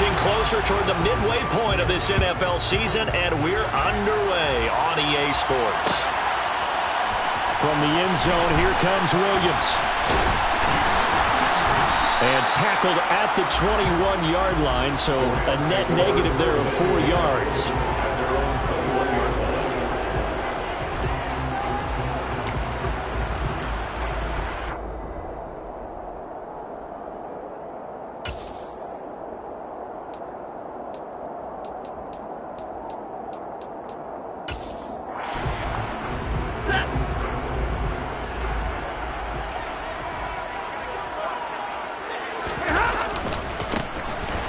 inching closer toward the midway point of this NFL season, and we're underway on EA Sports. From the end zone, here comes Williams. And tackled at the 21-yard line, so a net negative there of 4 yards.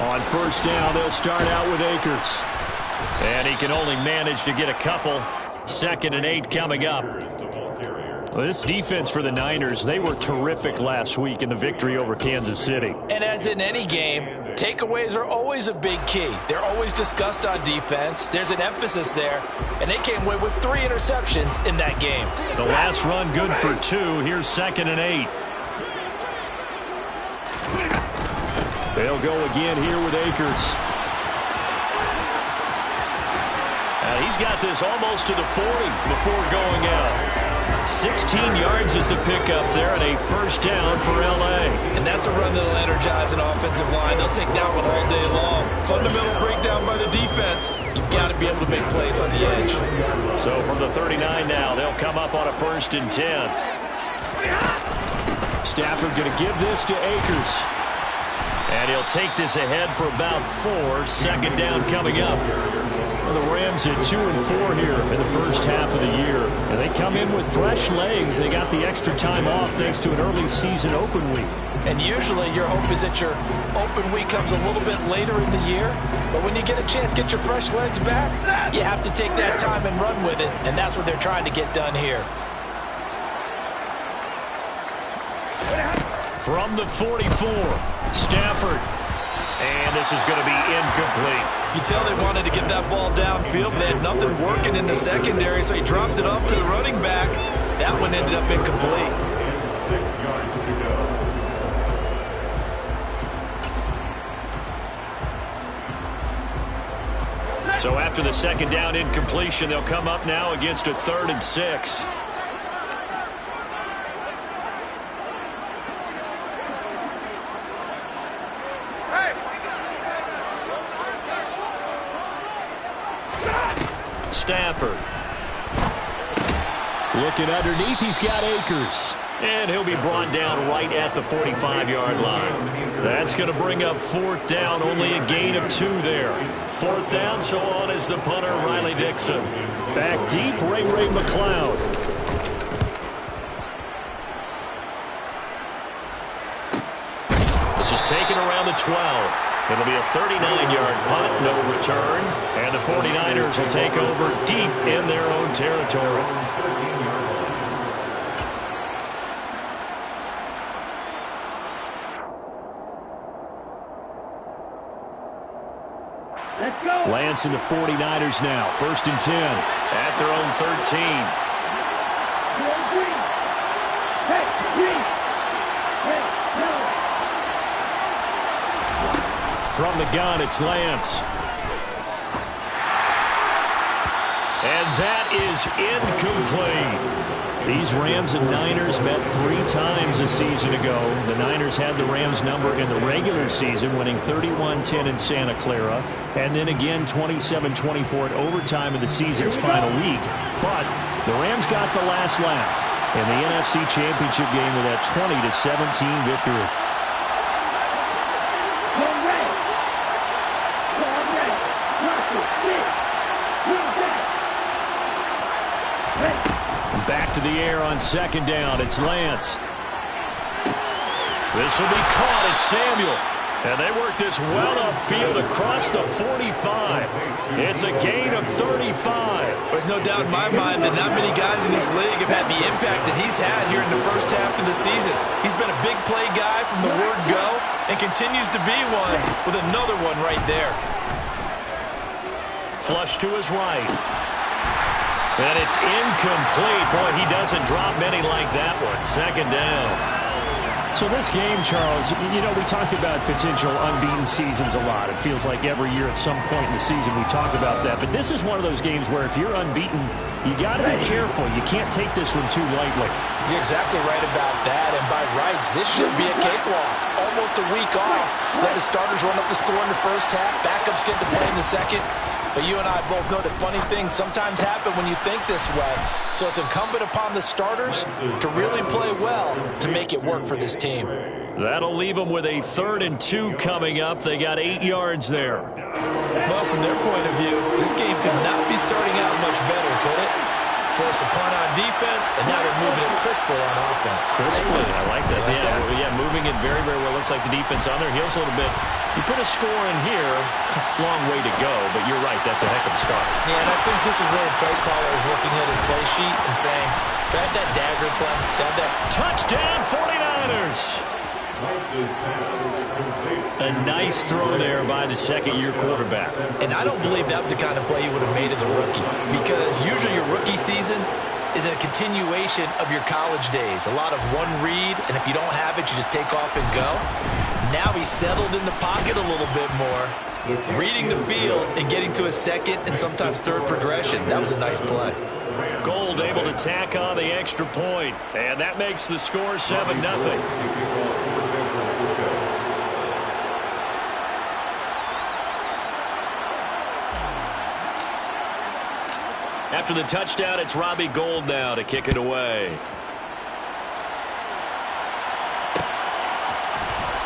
On first down, they'll start out with Akers. And he can only manage to get a couple. 2nd and 8 coming up. Well, this defense for the Niners, they were terrific last week in the victory over Kansas City. And as in any game, takeaways are always a big key. They're always discussed on defense. There's an emphasis there. And they came away with 3 interceptions in that game. The last run good for 2. Here's 2nd and 8. They'll go again here with Akers. And he's got this almost to the 40 before going out. 16 yards is the pickup there, and a first down for L.A. And that's a run that'll energize an offensive line. They'll take that one all day long. Fundamental breakdown by the defense. You've got to be able to make plays on the edge. So from the 39 now, they'll come up on a 1st and 10. Stafford going to give this to Akers. And he'll take this ahead for about 4. 2nd down coming up. Well, the Rams at 2 and 4 here in the first half of the year. And they come in with fresh legs. They got the extra time off thanks to an early season open week. And usually your hope is that your open week comes a little bit later in the year. But when you get a chance to get your fresh legs back, you have to take that time and run with it. And that's what they're trying to get done here. From the 44, Stafford. And this is going to be incomplete. You can tell they wanted to get that ball downfield, but they had nothing working in the secondary, so he dropped it off to the running back. That one ended up incomplete. 6 yards to go. So after the 2nd down incompletion, they'll come up now against a 3rd and 6. Stafford. Looking underneath, he's got Akers. And he'll be brought down right at the 45-yard line. That's going to bring up 4th down, only a gain of 2 there. 4th down, so on is the punter, Riley Dixon. Back deep, Ray McCloud. This is taken around the 12. It'll be a 39-yard punt, no return. And the 49ers will take over deep in their own territory. Let's go. Lance and the 49ers now. 1st and 10. At their own 13. From the gun, it's Lance. And that is incomplete. These Rams and Niners met 3 times a season ago. The Niners had the Rams number in the regular season, winning 31-10 in Santa Clara, and then again 27-24 in overtime in the season's final week. But the Rams got the last laugh in the NFC Championship game with that 20-17 victory. Back to the air on 2nd down. It's Lance. This will be caught. It's Samuel. And they work this well upfield across the 45. It's a gain of 35. There's no doubt in my mind that not many guys in this league have had the impact that he's had here in the first half of the season. He's been a big play guy from the word go and continues to be one with another one right there. Flush to his right. And it's incomplete. Boy, he doesn't drop many like that one. 2nd down. So this game, Charles, you know, we talk about potential unbeaten seasons a lot. It feels like every year at some point in the season we talk about that. But this is one of those games where if you're unbeaten, you got to be careful. You can't take this one too lightly. You're exactly right about that. And by rights, this should be a cakewalk. Almost a week off. Let the starters run up the score in the first half. Backups get to play in the second. But you and I both know that funny things sometimes happen when you think this way. So it's incumbent upon the starters to really play well to make it work for this team. That'll leave them with a 3rd and 2 coming up. They got 8 yards there. Well, from their point of view, this game could not be starting out much better, could it? Force a punt on defense, and now they're moving it crisply on offense. Crisply, I like that. Yeah, moving it very, very well. Looks like the defense on their heels a little bit. You put a score in here, long way to go, but you're right, that's a heck of a start. Yeah, and I think this is where the play caller is looking at his play sheet and saying, grab that dagger play, grab that. Touchdown, 49ers! A nice throw there by the second-year quarterback. And I don't believe that was the kind of play you would have made as a rookie, because usually your rookie season is a continuation of your college days. A lot of one read, and if you don't have it, you just take off and go. Now he's settled in the pocket a little bit more, reading the field and getting to a second and sometimes third progression. That was a nice play. Gold able to tack on the extra point, and that makes the score 7-0. After the touchdown, it's Robbie Gould now to kick it away.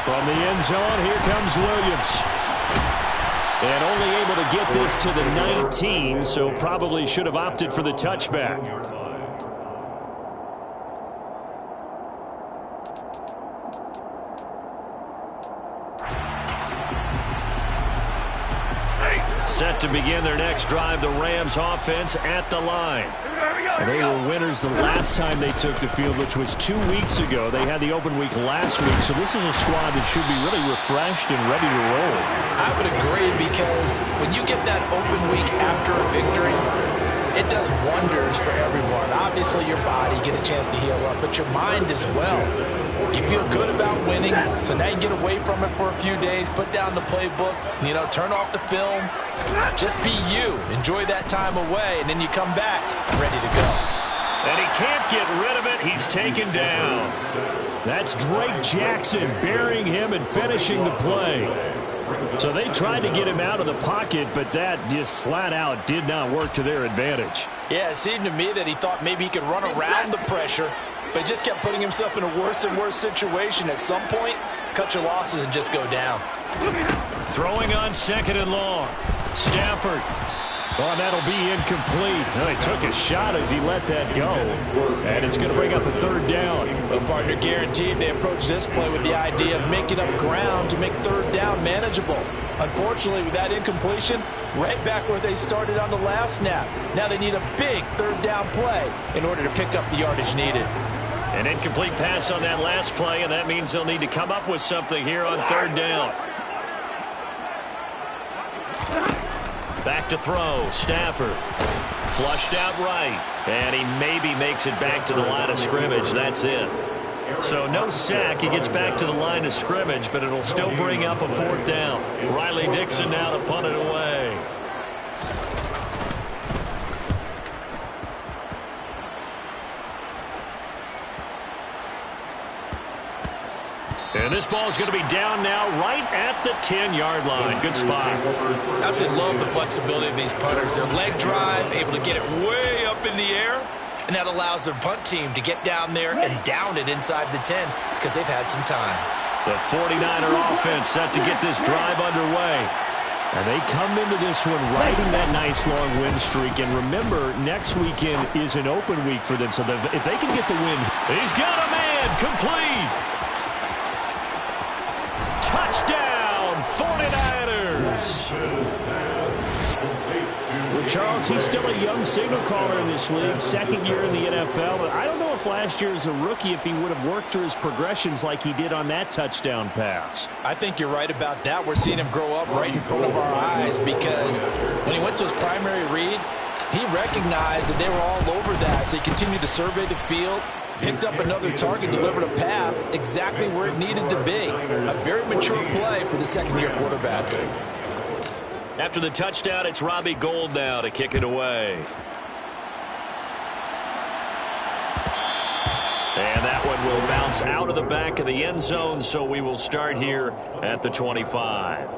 From the end zone, here comes Williams. And only able to get this to the 19, so probably should have opted for the touchback. Set to begin their next drive, the Rams offense at the line. They were winners the last time they took the field, which was 2 weeks ago. They had the open week last week, so this is a squad that should be really refreshed and ready to roll. I would agree, because when you get that open week after a victory, it does wonders for everyone. Obviously, your body, get a chance to heal up, but your mind as well. You feel good about winning, so now you get away from it for a few days, put down the playbook, turn off the film. Just be you. Enjoy that time away, and then you come back ready to go. And he can't get rid of it. He's taken down. That's Drake Jackson burying him and finishing the play. So they tried to get him out of the pocket, but that just flat out did not work to their advantage. Yeah, it seemed to me that he thought maybe he could run around the pressure, but he just kept putting himself in a worse and worse situation. At some point, cut your losses and just go down. Throwing on 2nd and long. Stafford. Oh, that'll be incomplete. Well, he took a shot as he let that go. And it's going to bring up a 3rd down. Well, partner, guaranteed they approach this play with the idea of making up ground to make 3rd down manageable. Unfortunately, with that incompletion, right back where they started on the last snap. Now they need a big 3rd down play in order to pick up the yardage needed. An incomplete pass on that last play, and that means they'll need to come up with something here on 3rd down. Back to throw. Stafford. Flushed out right. And he maybe makes it back to the line of scrimmage. That's it. So no sack. He gets back to the line of scrimmage, but it'll still bring up a 4th down. Riley Dixon now to punt it away. And this ball is going to be down now right at the 10-yard line. Good spot. I absolutely love the flexibility of these punters. Their leg drive, able to get it way up in the air, and that allows their punt team to get down there and down it inside the 10 because they've had some time. The 49er offense set to get this drive underway. And they come into this one riding that nice long win streak. And remember, next weekend is an open week for them. So if they can get the win. He's got a man. Complete. Touchdown, 49ers. Well, Charles, he's still a young signal caller in this league, 2nd year in the NFL. But I don't know if last year as a rookie, if he would have worked through his progressions like he did on that touchdown pass. I think you're right about that. We're seeing him grow up right in front of our eyes, because when he went to his primary read, he recognized that they were all over that. So he continued to survey the field, Picked up another target, delivered a pass exactly where it needed to be. A very mature play for the second-year quarterback. After the touchdown, it's Robbie Gould now to kick it away. And that one will bounce out of the back of the end zone, so we will start here at the 25.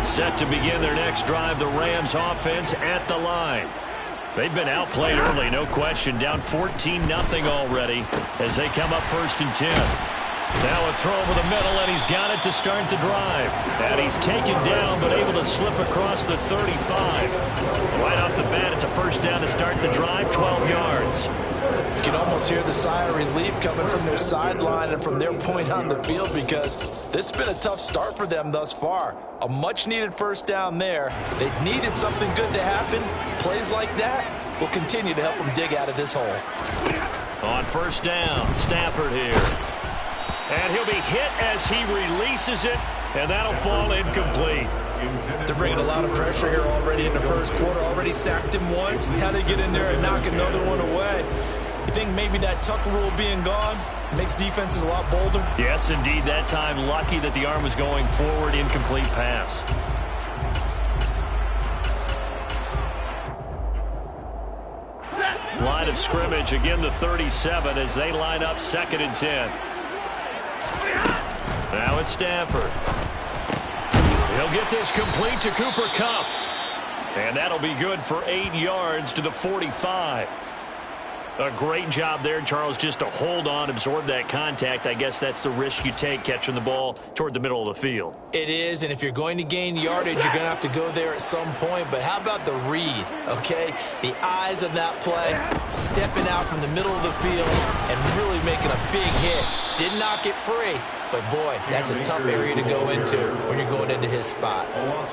Set to begin their next drive, the Rams offense at the line. They've been outplayed early, no question. Down 14-0 already as they come up 1st and 10. Now a throw over the middle, and he's got it to start the drive. And he's taken down, but able to slip across the 35. Right off the bat, it's a first down to start the drive, 12 yards. You can almost hear the sigh of relief coming from their sideline and from their point on the field, because this has been a tough start for them thus far. A much-needed first down there. They needed something good to happen. Plays like that will continue to help them dig out of this hole. On first down, Stafford here. And he'll be hit as he releases it, and that'll fall incomplete. They're bringing a lot of pressure here already in the first quarter. Already sacked him once. How to get in there and knock another one away. You think maybe that Tucker rule being gone makes defenses a lot bolder? Yes, indeed. That time, lucky that the arm was going forward. Incomplete pass. Line of scrimmage, again the 37 as they line up 2nd and 10. Now it's Stafford. He'll get this complete to Cooper Kupp. And that'll be good for 8 yards to the 45. A great job there, Charles, just to hold on, absorb that contact. I guess that's the risk you take catching the ball toward the middle of the field. It is, and if you're going to gain yardage, you're going to have to go there at some point. But how about the read, okay? The eyes of that play, stepping out from the middle of the field and really making a big hit. Did not get free, but boy, that's a tough area to go into when you're going into his spot.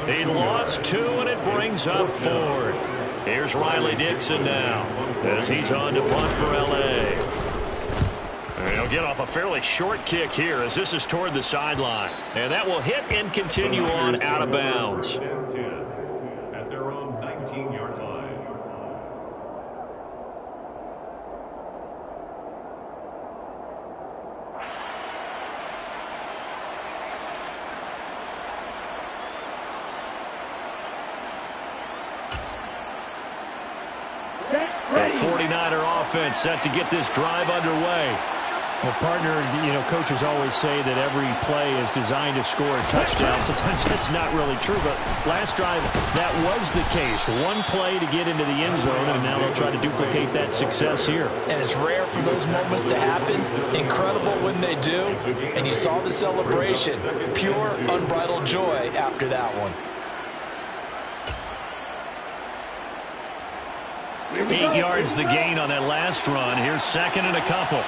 He lost 2, and it brings up 4th. Here's Riley Dixon now as he's on to punt for L.A. And he'll get off a fairly short kick here as this is toward the sideline. And that will hit and continue on out of bounds. At their own 19-yard line. The 49er offense set to get this drive underway. Well, partner, coaches always say that every play is designed to score a touchdown. Sometimes that's not really true, but last drive, that was the case. One play to get into the end zone, and now they'll try to duplicate that success here. And it's rare for those moments to happen. Incredible when they do. And you saw the celebration. Pure, unbridled joy after that one. 8 yards the gain on that last run. Here's 2nd and a couple.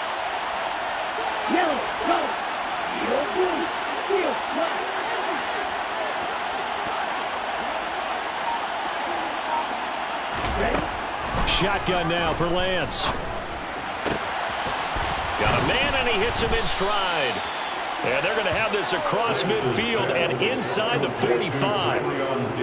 Shotgun now for Lance. Got a man, and he hits him in stride. And they're going to have this across midfield and inside the 45.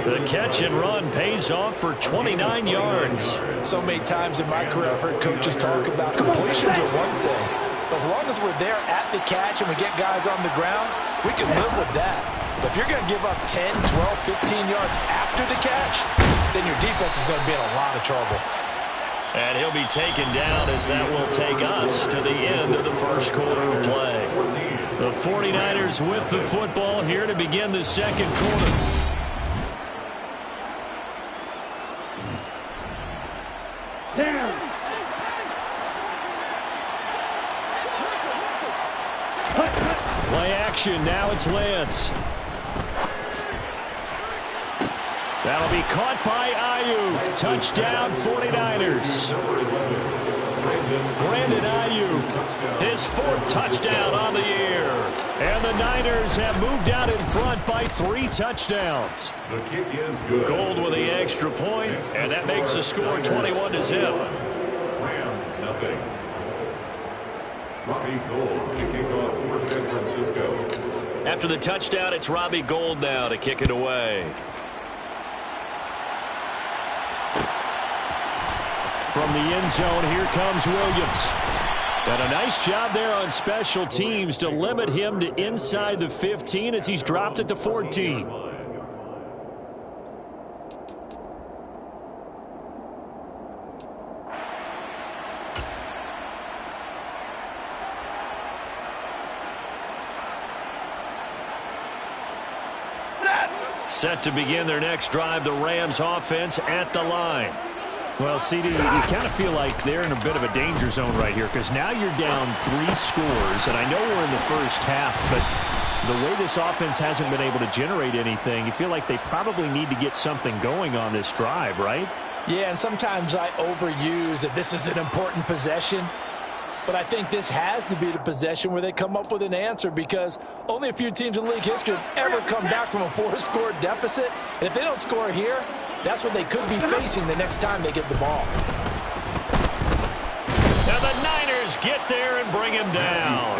The catch and run pays off for 29 yards. So many times in my career I've heard coaches talk about completions are one thing. But as long as we're there at the catch and we get guys on the ground, we can live with that. But if you're going to give up 10, 12, 15 yards after the catch, then your defense is going to be in a lot of trouble. And he'll be taken down as that will take us to the end of the first quarter of play. The 49ers with the football here to begin the second quarter. Play action. Now it's Lance. That'll be caught by Ayuk. Touchdown 49ers. Brandon Ayuk, his 4th touchdown on the year. And the Niners have moved out in front by 3 touchdowns. The kick is good. Gold with the extra point, and that makes the score 21-0. Rams nothing. Robbie Gould to kick off for San Francisco. After the touchdown, it's Robbie Gould now to kick it away. From the end zone, here comes Williams. And a nice job there on special teams to limit him to inside the 15 as he's dropped it to 14. Set to begin their next drive, the Rams offense at the line. Well, CD, you kind of feel like they're in a bit of a danger zone right here because now you're down 3 scores, and I know we're in the first half, but the way this offense hasn't been able to generate anything, you feel like they probably need to get something going on this drive, right? Yeah, and sometimes I overuse that this is an important possession, but I think this has to be the possession where they come up with an answer because only a few teams in league history have ever come back from a 4-score deficit, and if they don't score here, that's what they could be facing the next time they get the ball. Now the Niners get there and bring him down.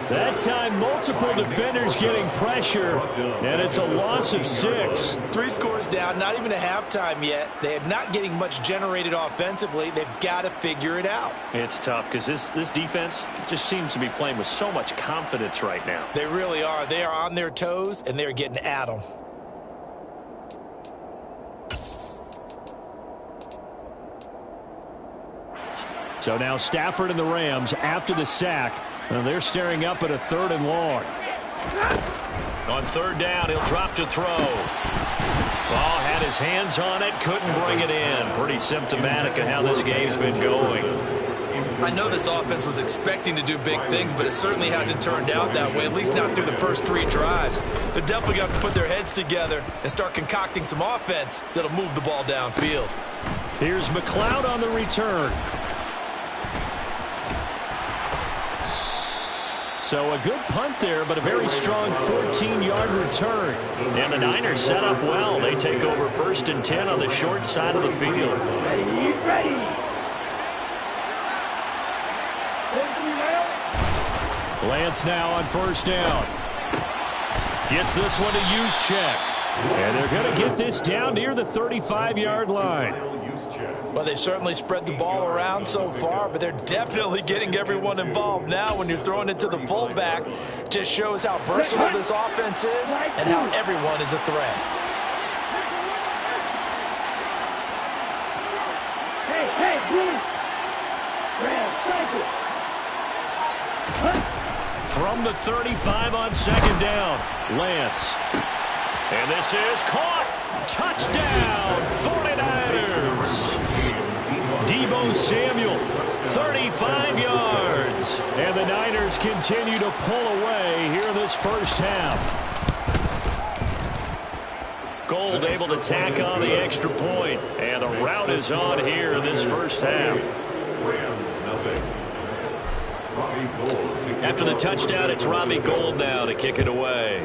That time, multiple defenders getting pressure, and it's a loss of 6. 3 scores down, not even a halftime yet. They are not getting much generated offensively. They've got to figure it out. It's tough because this defense just seems to be playing with so much confidence right now. They really are. They are on their toes, and they're getting at them. So now Stafford and the Rams after the sack. They're staring up at a 3rd and long. On 3rd down, he'll drop to throw. Ball had his hands on it, couldn't bring it in. Pretty symptomatic of how this game's been going. I know this offense was expecting to do big things, but it certainly hasn't turned out that way, at least not through the first 3 drives. They're definitely going to put their heads together and start concocting some offense that'll move the ball downfield. Here's McLeod on the return. So a good punt there, but a very strong 14-yard return. And the Niners set up well. They take over 1st and 10 on the short side of the field. Lance now on 1st down. Gets this one to Juszczyk. And they're going to get this down near the 35-yard line. Well, they certainly spread the ball around so far, but they're definitely getting everyone involved now when you're throwing it to the fullback. Just shows how versatile this offense is and how everyone is a threat. From the 35 on 2nd down, Lance. And this is caught. Touchdown, 49ers. Deebo Samuel, 35 yards. And the Niners continue to pull away here in this first half. Gould able to tack on the extra point. And the route is on here in this first half. Rams nothing. Robbie Gould. After the touchdown, it's Robbie Gould now to kick it away.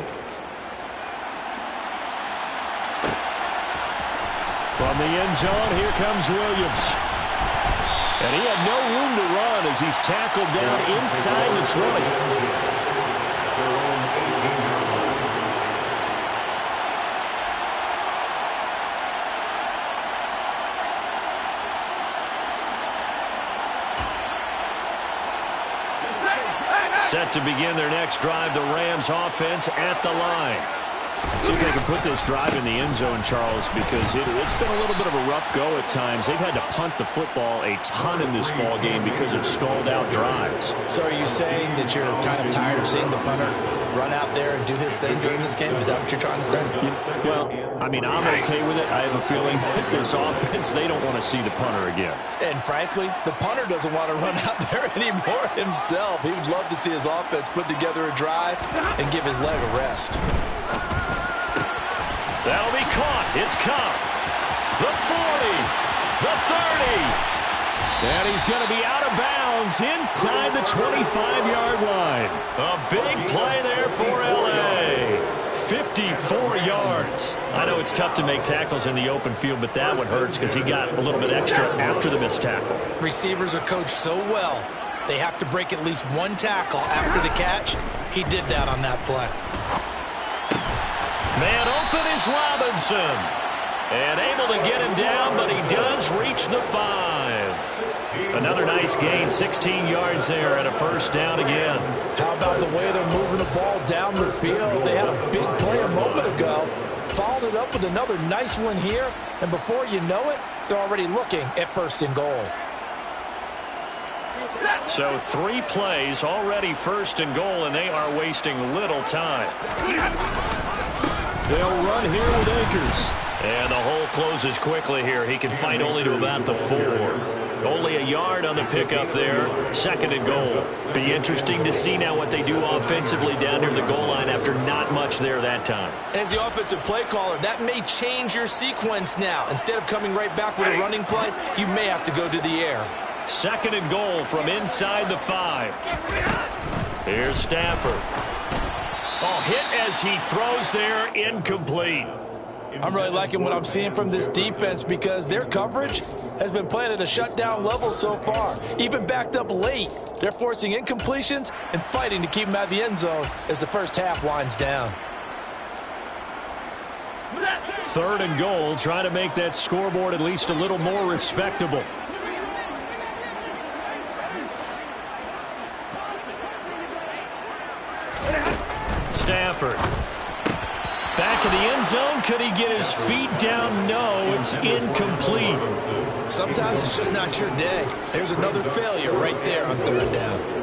From the end zone, here comes Williams. And he had no room to run as he's tackled down inside the 20. Set to begin their next drive, the Rams offense at the line. See if they can put this drive in the end zone, Charles, because it's been a little bit of a rough go at times. They've had to punt the football a ton in this ball game because of stalled-out drives. So are you saying that you're kind of tired of seeing the punter run out there and do his thing during this game? Is that what you're trying to say? Well, I mean, I'm okay with it. I have a feeling that this offense, they don't want to see the punter again. And frankly, the punter doesn't want to run out there anymore himself. He would love to see his offense put together a drive and give his leg a rest. That'll be caught. It's Cobb. The 40. The 30. And he's going to be out of bounds inside the 25-yard line. A big play there for L.A. 54 yards. I know it's tough to make tackles in the open field, but that one hurts because he got a little bit extra after the missed tackle. Receivers are coached so well, they have to break at least one tackle after the catch. He did that on that play. Man open is Robinson. And able to get him down, but he does reach the 5. Another nice gain, 16 yards there and a first down again. How about the way they're moving the ball down the field? They had a big play a moment ago. Followed it up with another nice one here. And before you know it, they're already looking at 1st and goal. So 3 plays, already 1st and goal, and they are wasting little time. They'll run here with Akers. And the hole closes quickly here. He can fight only to about the 4. Only a yard on the pickup there. 2nd and goal. Be interesting to see now what they do offensively down near the goal line after not much there that time. As the offensive play caller, that may change your sequence now. Instead of coming right back with a running play, you may have to go to the air. 2nd and goal from inside the 5. Here's Stafford. Oh, hit as he throws there, incomplete. I'm really liking what I'm seeing from this defense because their coverage has been playing at a shutdown level so far. Even backed up late, they're forcing incompletions and fighting to keep them out of the end zone as the first half winds down. 3rd and goal, trying to make that scoreboard at least a little more respectable. Stafford. Back in the end zone. Could he get his feet down? No, it's incomplete. Sometimes it's just not your day. There's another failure right there on 3rd down.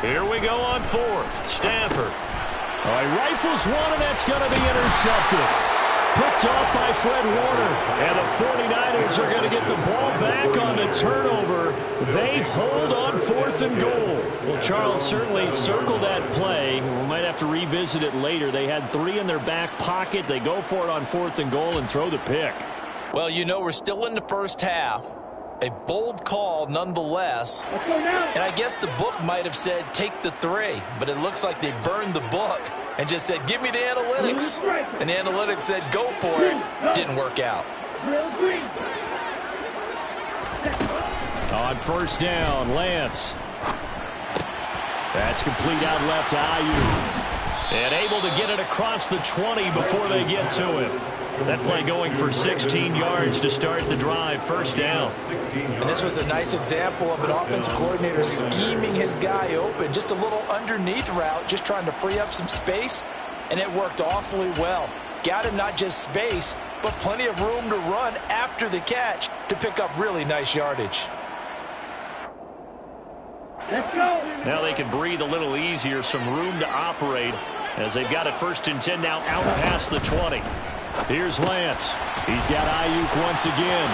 Here we go on 4th. Stafford. All right, rifles one, and that's going to be intercepted. Picked off by Fred Warner. And the 49ers are going to get the ball back on the turnover. They hold on 4th and goal. Well, Charles, certainly circle that play. We might have to revisit it later. They had 3 in their back pocket. They go for it on 4th and goal and throw the pick. Well, you know, we're still in the first half. A bold call nonetheless. And I guess the book might have said take the 3, but it looks like they burned the book and just said give me the analytics. And the analytics said go for it. Didn't work out. On 1st down, Lance. That's complete out left to Ayuk. And able to get it across the 20 before they get to him. That play going for 16 yards to start the drive. 1st down. And this was a nice example of an offensive coordinator scheming his guy open. Just a little underneath route, just trying to free up some space. And it worked awfully well. Got him not just space, but plenty of room to run after the catch to pick up really nice yardage. Let's go. Now they can breathe a little easier, some room to operate as they've got it 1st and 10 now out past the 20. Here's Lance. He's got Ayuk once again.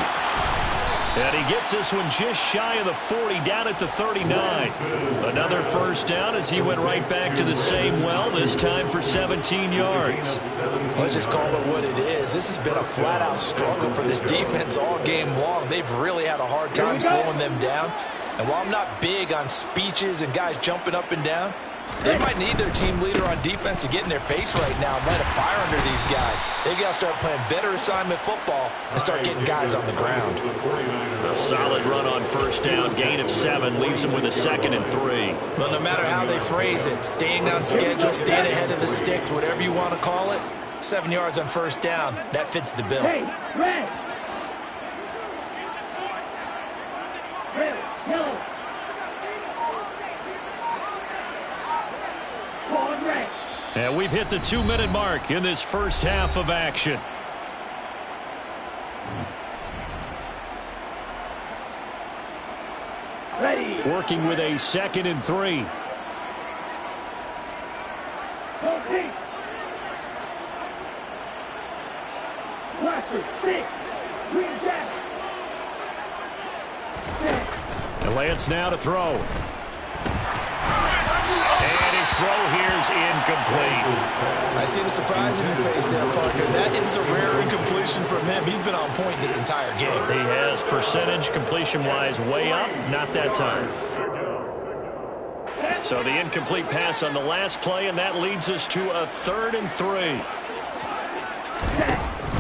And he gets this one just shy of the 40, down at the 39. Another 1st down as he went right back to the same well, this time for 17 yards. Let's just call it what it is. This has been a flat-out struggle for this defense all game long. They've really had a hard time slowing them down. And while I'm not big on speeches and guys jumping up and down, they might need their team leader on defense to get in their face right now and light a fire under these guys. They've got to start playing better assignment football and start getting guys on the ground. A solid run on 1st down, gain of 7, leaves them with a 2nd and 3. Well, no matter how they phrase it, staying on schedule, staying ahead of the sticks, whatever you want to call it, 7 yards on 1st down, that fits the bill. And we've hit the 2-minute mark in this first half of action. Ready. Working with a 2nd and 3. And Lance now to throw. And his throw here is incomplete. I see the surprise in your face there, partner. That is a rare incompletion from him. He's been on point this entire game. He has percentage completion-wise way up, not that time. So the incomplete pass on the last play, and that leads us to a 3rd and 3.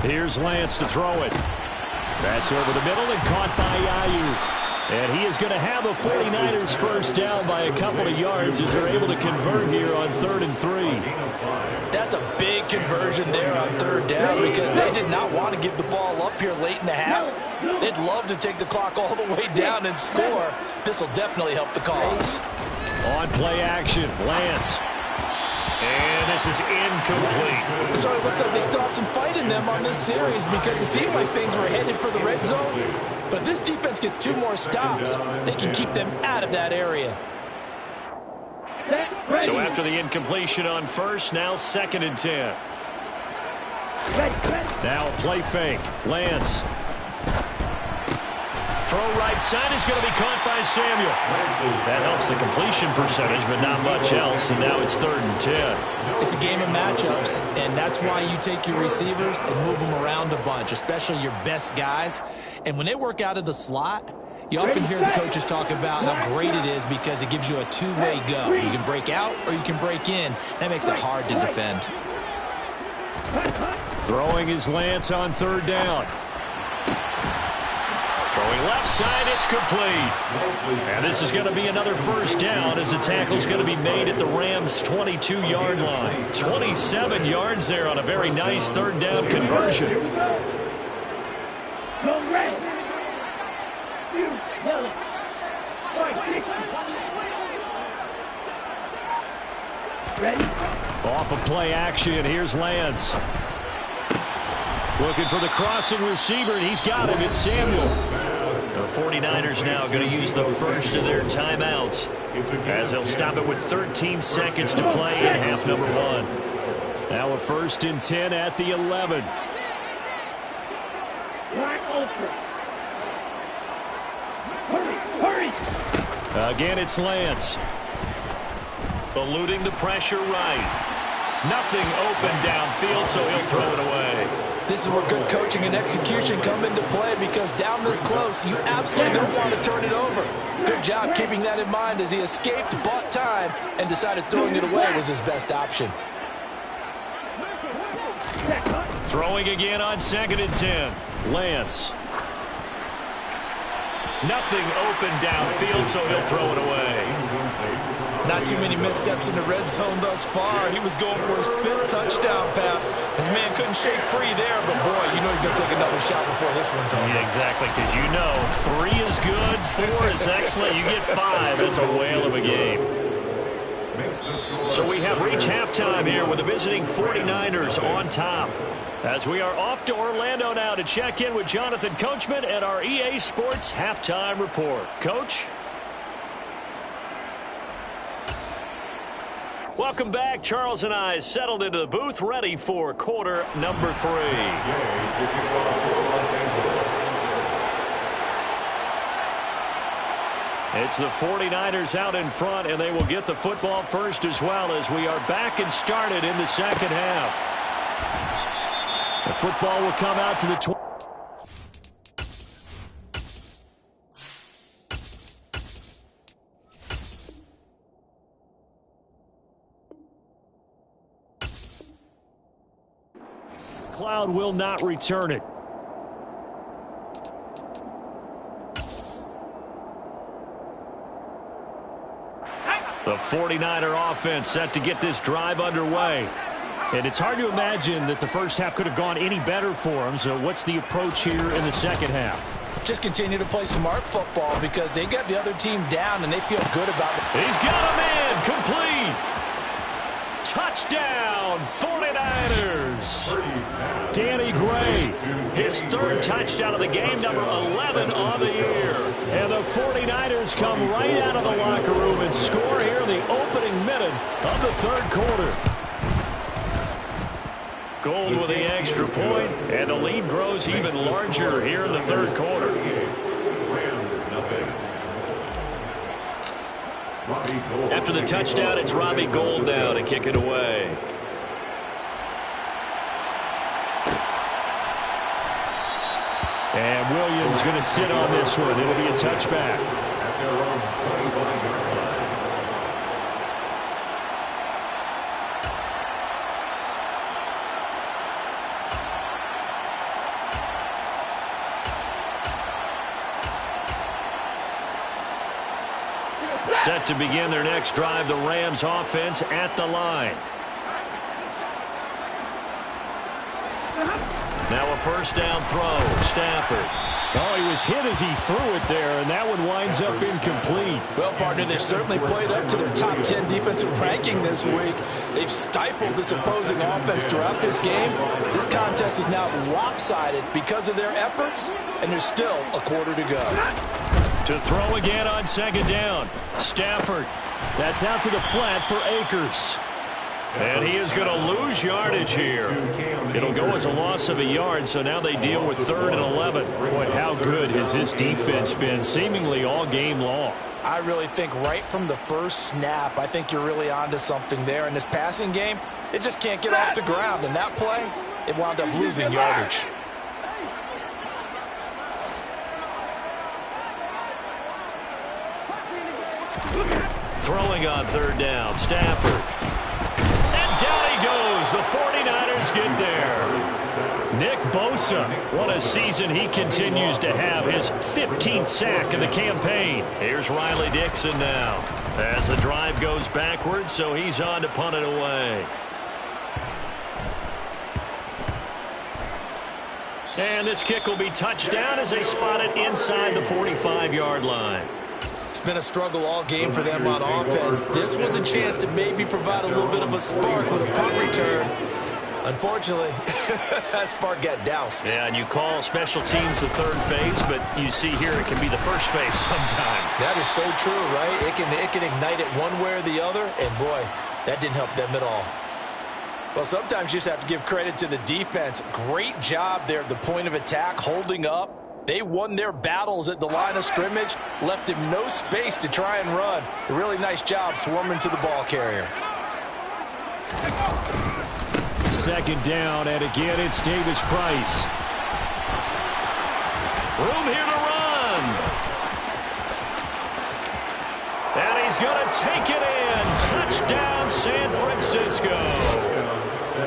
Here's Lance to throw it. That's over the middle and caught by Ayuk. And he is going to have a 49ers first down by a couple of yards as they're able to convert here on 3rd and 3. That's a big conversion there on 3rd down because they did not want to give the ball up here late in the half. They'd love to take the clock all the way down and score. This will definitely help the cause. On play action, Lance. And this is incomplete. So it looks like they still have some fight in them on this series because it seemed like things were headed for the red zone. But if this defense gets 2 more stops, they can keep them out of that area. So after the incompletion on first, now 2nd and 10. Now a play fake. Lance. Throw right side is going to be caught by Samuel. That helps the completion percentage, but not much else. And now it's 3rd and 10. It's a game of matchups, and that's why you take your receivers and move them around a bunch, especially your best guys. And when they work out of the slot, you often hear the coaches talk about how great it is because it gives you a 2-way go. You can break out or you can break in. That makes it hard to defend. Throwing is Lance on 3rd down. Throwing left side, it's complete. And this is going to be another first down as the tackle's going to be made at the Rams' 22-yard line. 27 yards there on a very nice 3rd down conversion. Off of play action, here's Lance. Looking for the crossing receiver, and he's got him. It's Samuel. The 49ers now going to use the first of their timeouts as they'll stop it with 13 seconds to play in half number 1. Now a 1st and 10 at the 11. Again, it's Lance. Eluding the pressure right. Nothing open downfield, so he'll throw it away. This is where good coaching and execution come into play because down this close, you absolutely don't want to turn it over. Good job keeping that in mind as he escaped, bought time, and decided throwing it away was his best option. Throwing again on 2nd and 10. Lance. Nothing open downfield, so he'll throw it away. Not too many missteps in the red zone thus far. He was going for his 5th touchdown pass. His man couldn't shake free there, but boy, you know he's going to take another shot before this one's over. Yeah, exactly, because you know 3 is good, 4 is excellent. You get 5, that's a whale of a game. So we have reached halftime here with the visiting 49ers on top. As we are off to Orlando now to check in with Jonathan Coachman at our EA Sports Halftime Report. Coach? Welcome back. Charles and I settled into the booth ready for quarter number 3. It's the 49ers out in front, and they will get the football first as well as we are back and started in the 2nd half. The football will come out to the 20. Cloud will not return it. The 49er offense set to get this drive underway. And it's hard to imagine that the first half could have gone any better for them. So what's the approach here in the 2nd half? Just continue to play smart football because they got the other team down and they feel good about it. He's got a man complete. Touchdown, 49ers. Danny Gray, his 3rd touchdown of the game, number 11 on the year. And the 49ers come right out of the locker room and score here in the opening minute of the 3rd quarter. Gold with the extra point, and the lead grows even larger here in the third quarter. After the touchdown, it's Robbie Gould now to kick it away. And Williams going to sit on this one. It'll be a touchback. Set to begin their next drive, the Rams offense at the line. Now a first down throw, Stafford. Oh, he was hit as he threw it there, and that one winds up incomplete. Well, partner, they've certainly played up to their top 10 defensive ranking this week. They've stifled this opposing offense throughout this game. This contest is now lopsided because of their efforts, and there's still a quarter to go. To throw again on second down, Stafford. That's out to the flat for Akers. And he is going to lose yardage here. It'll go as a loss of a yard, so now they deal with 3rd and 11. Boy, how good has this defense been, seemingly all game long. I really think right from the first snap, I think you're really onto something there. In this passing game, it just can't get off the ground. And that play, it wound up losing yardage. Throwing on 3rd down, Stafford. And down he goes. The 49ers get there. Nick Bosa, what a season he continues to have. His 15th sack of the campaign. Here's Riley Dixon now. As the drive goes backwards, so he's on to punt it away. And this kick will be touchdown as they spot it inside the 45-yard line. It's been a struggle all game for them on offense. This was a chance to maybe provide a little bit of a spark with a punt return. Unfortunately, that spark got doused. Yeah, and you call special teams the third phase, but you see here it can be the first phase sometimes. That is so true, right? It can ignite it one way or the other, and boy, that didn't help them at all. Well, sometimes you just have to give credit to the defense. Great job there at the point of attack, holding up. They won their battles at the line of scrimmage, left him no space to try and run. A really nice job swarming to the ball carrier. Second down, and again it's Davis Price. Room here to run. And he's going to take it in. Touchdown, San Francisco.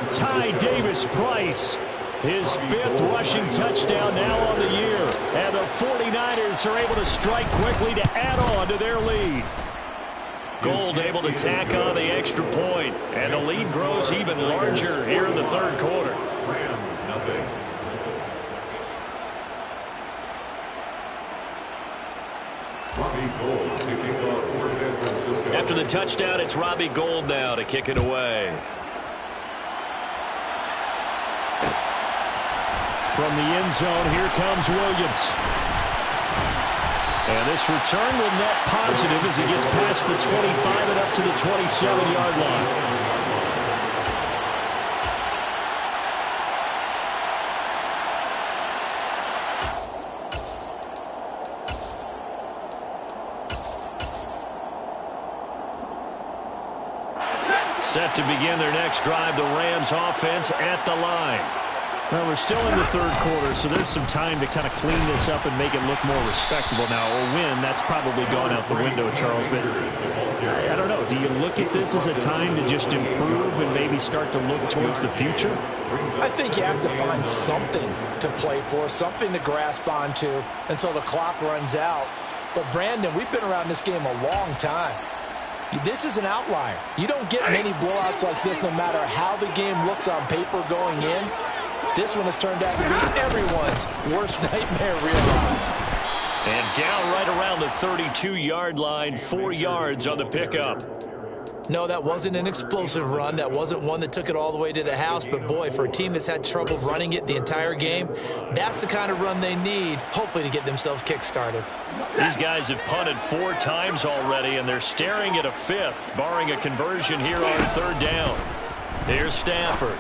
Ty Davis Price. His 5th rushing touchdown now on the year. And the 49ers are able to strike quickly to add on to their lead. Gould able to tack on the extra point. And the lead grows even larger here in the third quarter. Rams nothing. Robbie Gould kicking off for San Francisco. After the touchdown, it's Robbie Gould now to kick it away. From the end zone, here comes Williams. And this return will net positive as he gets past the 25 and up to the 27-yard line. Set to begin their next drive, the Rams offense at the line. Well, we're still in the third quarter, so there's some time to kind of clean this up and make it look more respectable. Now, a win, that's probably gone out the window, Charles. But I don't know. Do you look at this as a time to just improve and maybe start to look towards the future? I think you have to find something to play for, something to grasp onto until the clock runs out. But, Brandon, we've been around this game a long time. This is an outlier. You don't get many blowouts like this no matter how the game looks on paper going in. This one has turned out to be everyone's worst nightmare realized. And down right around the 32-yard line, 4 yards on the pickup. No, that wasn't an explosive run. That wasn't one that took it all the way to the house. But, boy, for a team that's had trouble running it the entire game, that's the kind of run they need, hopefully, to get themselves kick-started. These guys have punted 4 times already, and they're staring at a 5th, barring a conversion here on 3rd down. Here's Stafford.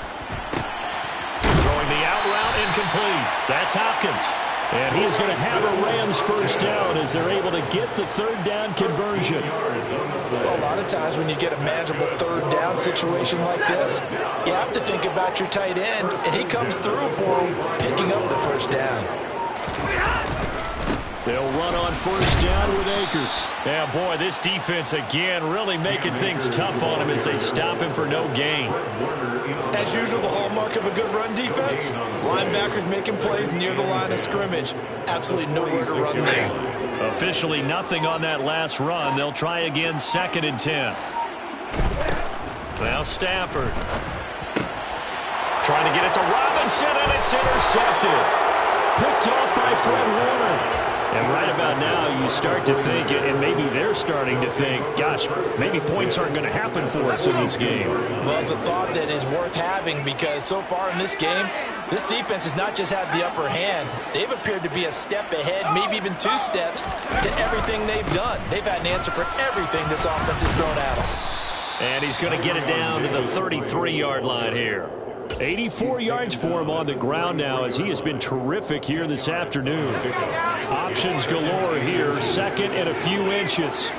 That's Hopkins. And he is going to have a Rams first down as they're able to get the third down conversion. Well, a lot of times when you get a manageable third down situation like this, you have to think about your tight end, and he comes through for him, picking up the first down. They'll run on first down with Akers. Yeah, boy, this defense again really making things tough on him as they stop him for no gain. As usual, the hallmark of a good run defense, linebackers making plays near the line of scrimmage. Absolutely nowhere to run there. Officially nothing on that last run. They'll try again, 2nd and 10. Now Stafford. Trying to get it to Robinson, and it's intercepted. Picked off by Fred Warner. And right about now, you start to think, and maybe they're starting to think, gosh, maybe points aren't going to happen for us in this game. Well, it's a thought that is worth having because so far in this game, this defense has not just had the upper hand. They've appeared to be a step ahead, maybe even 2 steps to everything they've done. They've had an answer for everything this offense has thrown at them. And he's going to get it down to the 33-yard line here. 84 yards for him on the ground now as he has been terrific here this afternoon. Options galore here, 2nd and a few inches.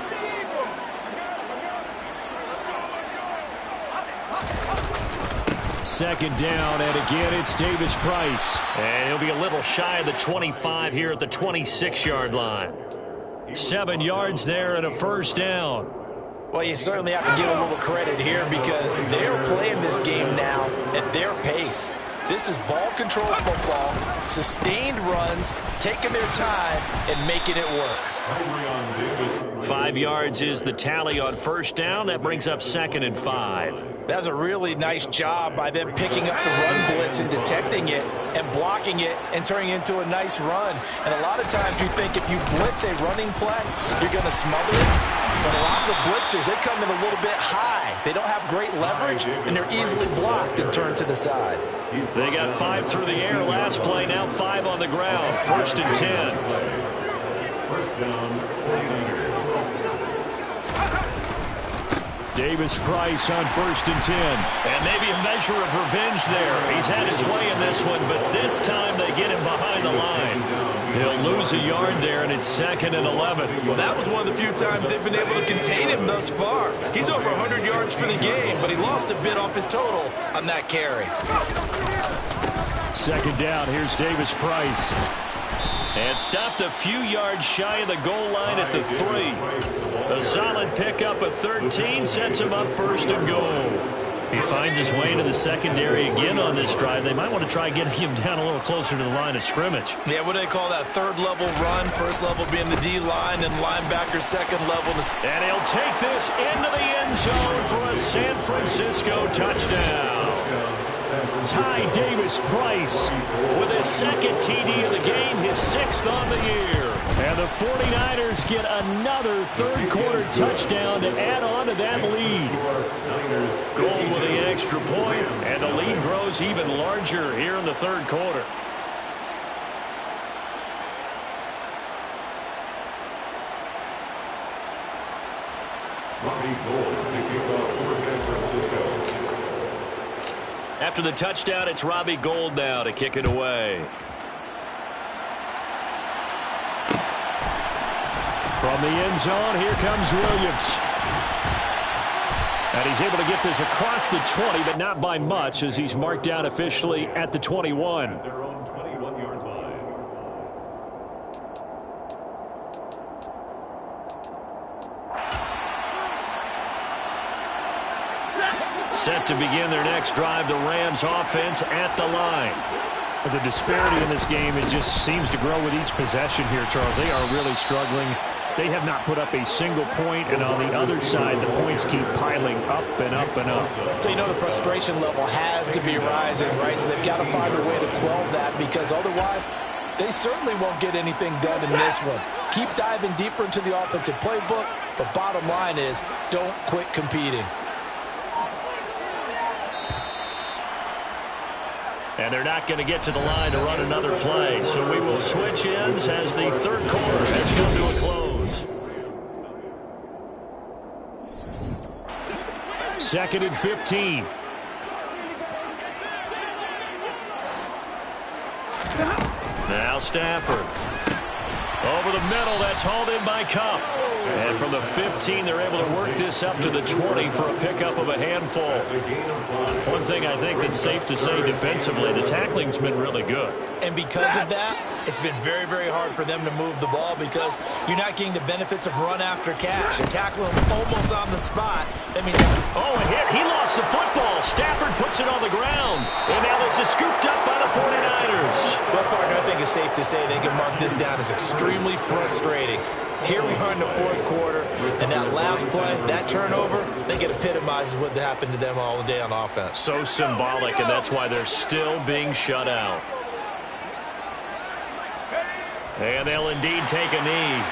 Second down, and again it's Davis Price. And he'll be a little shy of the 25 here at the 26-yard line. 7 yards there and a first down. Well, you certainly have to give a little credit here because they're playing this game now at their pace. This is ball control football, sustained runs, taking their time, and making it work. 5 yards is the tally on first down. That brings up 2nd and 5. That's a really nice job by them picking up the run blitz and detecting it and blocking it and turning it into a nice run. And a lot of times you think if you blitz a running play, you're going to smother it. But a lot of the blitzers, they come in a little bit high. They don't have great leverage, and they're easily blocked and turned to the side. They got 5 through the air last play, now 5 on the ground. 1st and 10. First down, 49ers. Davis Price on 1st and 10. And maybe a measure of revenge there. He's had his way in this one, but this time they get him behind the line. He'll lose a yard there, and it's 2nd and 11. Well, that was one of the few times they've been able to contain him thus far. He's over 100 yards for the game, but he lost a bit off his total on that carry. 2nd down, here's Davis Price. And stopped a few yards shy of the goal line at the 3. A solid pickup of 13 sets him up 1st and goal. He finds his way into the secondary again on this drive. They might want to try getting him down a little closer to the line of scrimmage. Yeah, what do they call that? 3rd level run, 1st level being the D-line, and linebacker 2nd level. And he'll take this into the end zone for a San Francisco touchdown. Ty Davis Price with his 2nd TD of the game, his 6th on the year. And the 49ers get another 3rd quarter touchdown to add on to that lead. Gold with the extra point, and the lead grows even larger here in the 3rd quarter. Robbie Gould taking off for San Francisco. After the touchdown, it's Robbie Gould now to kick it away. From the end zone, here comes Williams. And he's able to get this across the 20, but not by much as he's marked down officially at the 21. Their own 21-yard line. Set to begin their next drive, the Rams offense at the line. The disparity in this game, it just seems to grow with each possession here, Charles. They are really struggling. They have not put up a single point, and on the other side, the points keep piling up and up and up. So you know the frustration level has to be rising, right? So they've got to find a way to quell that because otherwise they certainly won't get anything done in this one. Keep diving deeper into the offensive playbook, but bottom line is don't quit competing. And they're not going to get to the line to run another play. So we will switch ends as the 3rd quarter has come to a close. 2nd and 15. Now Stafford. Over the middle, that's hauled in by Kupp. And from the 15, they're able to work this up to the 20 for a pickup of a handful. One thing I think that's safe to say defensively, the tackling's been really good. And because of that, it's been very, very hard for them to move the ball because you're not getting the benefits of run after catch. You tackle him almost on the spot. That means... Oh, a hit. He lost the football. Stafford puts it on the ground. And now this is scooped up by the 49ers. Well, partner, I think it's safe to say they can mark this down as extremely frustrating. Here we are in the fourth quarter, and that last play, that turnover, I think it epitomizes what happened to them all day on offense. So symbolic, and that's why they're still being shut out. And they'll indeed take a knee.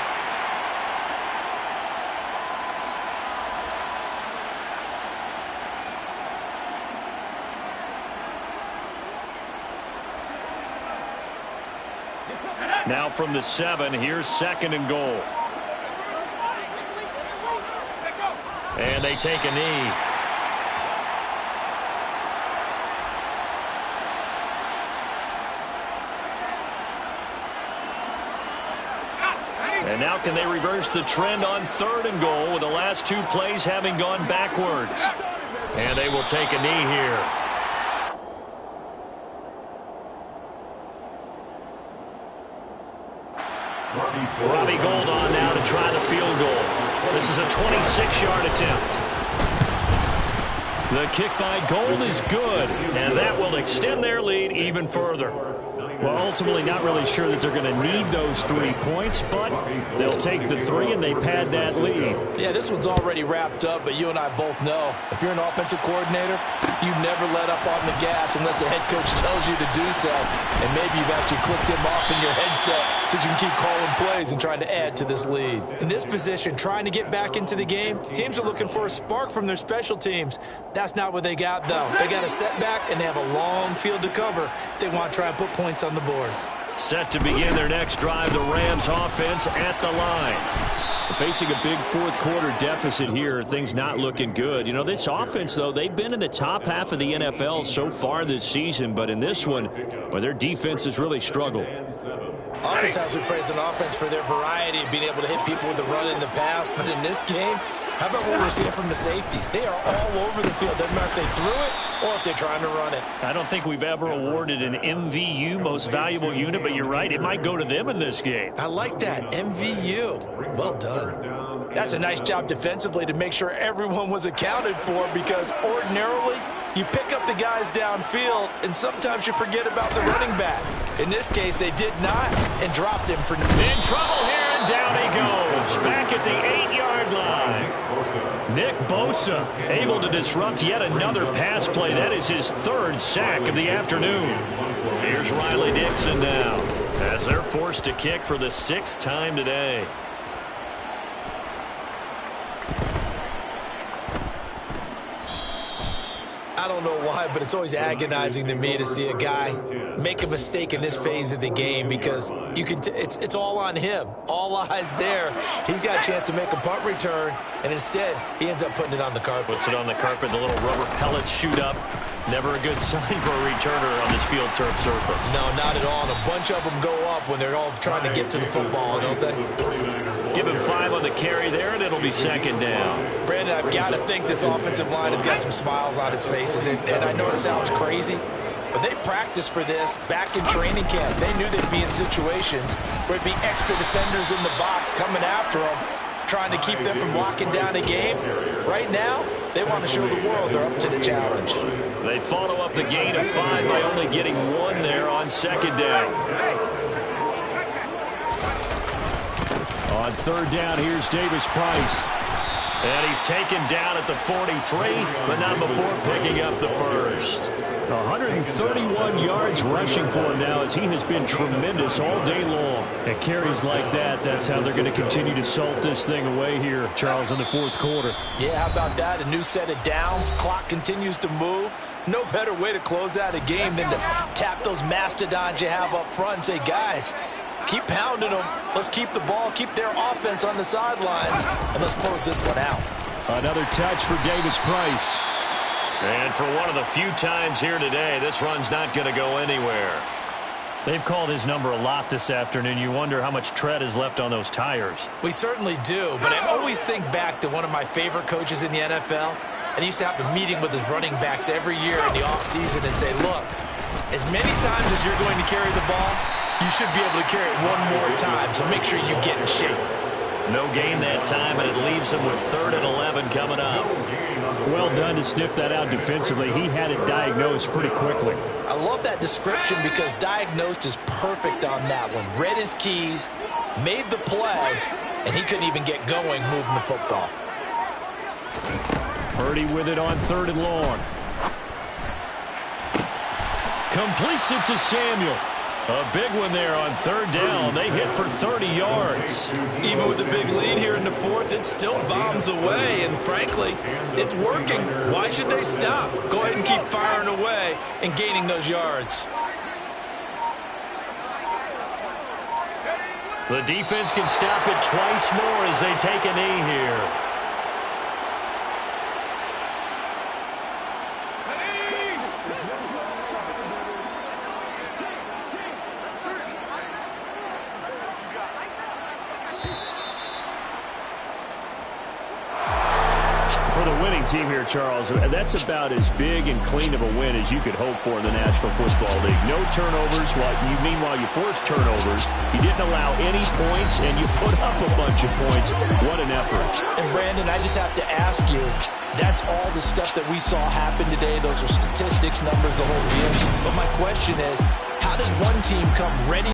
Now from the 7, here's 2nd and goal. And they take a knee. And now can they reverse the trend on 3rd and goal with the last 2 plays having gone backwards? And they will take a knee here. Robbie Gould on now to try the field goal. This is a 26-yard attempt. The kick by Gould is good, and that will extend their lead even further. Well, ultimately not really sure that they're going to need those 3 points, but they'll take the 3 and they pad that lead. Yeah, this one's already wrapped up, but you and I both know if you're an offensive coordinator, you never let up on the gas unless the head coach tells you to do so. And maybe you've actually clicked him off in your headset so you can keep calling plays and trying to add to this lead. In this position, trying to get back into the game, teams are looking for a spark from their special teams. That's not what they got, though. They got a setback, and they have a long field to cover if they want to try and put points on the board. Set to begin their next drive, the Rams offense at the line. Facing a big fourth quarter deficit here, things not looking good. You know, this offense, though, they've been in the top half of the NFL so far this season, but in this one, well, their defense has really struggled. Oftentimes we praise an offense for their variety of being able to hit people with the run in the past, but in this game, how about what we're seeing from the safeties? They are all over the field. Doesn't matter if they threw it or if they're trying to run it. I don't think we've ever awarded an MVU, most valuable unit, but you're right, it might go to them in this game. I like that, MVU. Well done. That's a nice job defensively to make sure everyone was accounted for, because ordinarily you pick up the guys downfield and sometimes you forget about the running back. In this case, they did not and dropped him for... In trouble here, and down he goes. Back at the 8-yard line. Nick Bosa able to disrupt yet another pass play. That is his 3rd sack of the afternoon. Here's Riley Dixon now as they're forced to kick for the 6th time today. I don't know why, but it's always agonizing to me to see a guy make a mistake in this phase of the game, because you can it's all on him. All eyes there. He's got a chance to make a punt return, and instead he ends up putting it on the carpet. Puts it on the carpet. The little rubber pellets shoot up. Never a good sign for a returner on this field turf surface. No, not at all. And a bunch of them go up when they're all trying to get to the football, don't they? Give him 5 on the carry there, and it'll be 2nd down. Brandon, I've got to think this offensive line has got some smiles on its faces. And I know it sounds crazy, but they practiced for this back in training camp. They knew they'd be in situations where it'd be extra defenders in the box coming after them, trying to keep them from locking down a game. Right now, they want to show the world they're up to the challenge. They follow up the gain of 5 by only getting 1 there on 2nd down. On 3rd down, here's Davis Price. And he's taken down at the 43, but not before picking up the 1st. 131 yards rushing for him now, as he has been tremendous all day long. At carries like that, that's how they're going to continue to salt this thing away here, Charles, in the fourth quarter. Yeah, how about that? A new set of downs. Clock continues to move. No better way to close out a game than to tap those mastodons you have up front and say, guys, keep pounding them. Let's keep the ball, keep their offense on the sidelines, and let's close this one out. Another touch for Davis Price. And for one of the few times here today, this run's not going to go anywhere. They've called his number a lot this afternoon. You wonder how much tread is left on those tires. We certainly do, but I always think back to one of my favorite coaches in the NFL, and he used to have a meeting with his running backs every year in the offseason and say, look, as many times as you're going to carry the ball, you should be able to carry it one more time, so make sure you get in shape. No gain that time, and it leaves him with 3rd and 11 coming up. Well done to sniff that out defensively. He had it diagnosed pretty quickly. I love that description because diagnosed is perfect on that one. Read his keys, made the play, and he couldn't even get going moving the football. Purdy with it on 3rd and long. Completes it to Samuel. A big one there on 3rd down. They hit for 30 yards. Even with a big lead here in the 4th, it still bombs away, and frankly, it's working. Why should they stop? Go ahead and keep firing away and gaining those yards. The defense can stop it twice more as they take a knee here. Team here, Charles, that's about as big and clean of a win as you could hope for in the National Football League. No turnovers. Meanwhile, you forced turnovers. You didn't allow any points, and you put up a bunch of points. What an effort. And, Brandon, I just have to ask you, that's all the stuff that we saw happen today. Those are statistics, numbers, the whole deal. But my question is, how does one team come ready